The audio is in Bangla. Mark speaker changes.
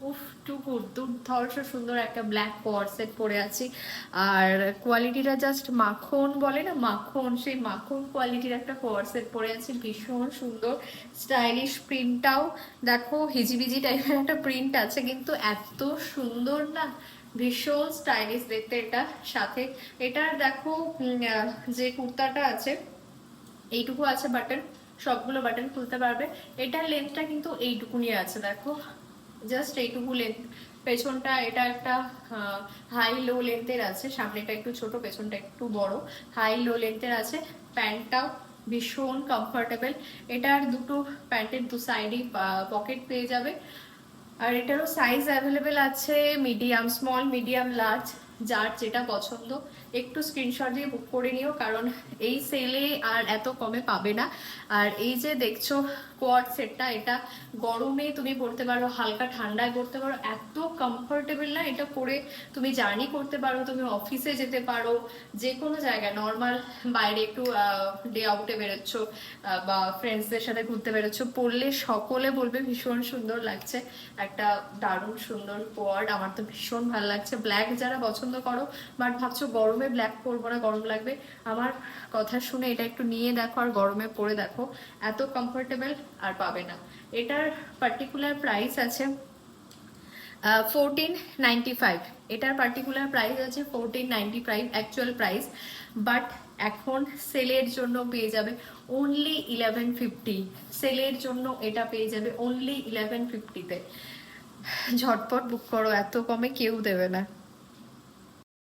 Speaker 1: উফ, টুকু দুর্ধর্ষ সুন্দর একটা ব্ল্যাক কোয়ার সেট পরে আছি। আর কোয়ালিটিটা জাস্ট মাখন বলে না, মাখন, সেই মাখন কোয়ালিটির একটা কোয়ার সেট পরে আছি, ভীষণ সুন্দর স্টাইলিশ। প্রিন্টটাও দেখো হিজিবিজি টাইপের একটা প্রিন্ট আছে, কিন্তু এত সুন্দর না, ভীষণ স্টাইলিশ দেখতে এটা। সাথে এটার দেখো যে কুর্তাটা আছে, এইটুকু আছে বাটন, সবগুলো বাটন খুলতে পারবে। এটার লেন্থটা কিন্তু এইটুকুনি আছে, দেখো জাস্ট এইটুকু লেন্থ। পেছনটা এটা একটা হাই লো লেন্থের আছে, সামনেটা একটু ছোট, পেছনটা একটু বড়, হাই লো লেন্থের আছে। প্যান্টটাও ভীষণ কমফোর্টেবল। এটার দুটো প্যান্টের দু সাইডই পকেট পেয়ে যাবে। আর এটারও সাইজ অ্যাভেলেবেল আছে, মিডিয়াম, স্মল, মিডিয়াম, লার্জ, যার যেটা পছন্দ একটু স্ক্রিনশট দিয়ে বুক করে নিও, কারণ এই সেলে আর এত কমে পাবে না। আর এই যে দেখছো কোয়াড সেটটা, এটা গরমে তুমি পরতে পারো, হালকা ঠান্ডায় পরতে পারো, এত কমফোর্টেবল না, এটা পরে তুমি জার্নি করতে পারো, তুমি অফিসে যেতে পারো, যে কোনো জায়গায় নর্মাল বাইরে একটু ডে আউটে বেরোচ্ছ বা ফ্রেন্ডসদের সাথে ঘুরতে বেরোচ্ছ, পরলে সকলে বলবে ভীষণ সুন্দর লাগছে। একটা দারুণ সুন্দর কোয়ার্ড, আমার তো ভীষণ ভালো লাগছে। ব্ল্যাক যারা পছন্দ করো বাট ভাবছো গরমে ব্ল্যাক পরবো না, গরম লাগবে, আমার কথা শুনে এটা একটু নিয়ে দেখো আর গরমে পরে দেখো, এত কমফোর্টেবল আর পাবে না। এটার পার্টিকুলার প্রাইস আছে 1495। এটার পার্টিকুলার প্রাইস আছে 1495 অ্যাকচুয়াল প্রাইস, বাট এখন সেলের জন্য পেয়ে যাবে অনলি 1150। সেলের জন্য এটা পেয়ে যাবে অনলি 1150-তে। ঝটপট বুক করো, এত কমে কেউ দেবে না।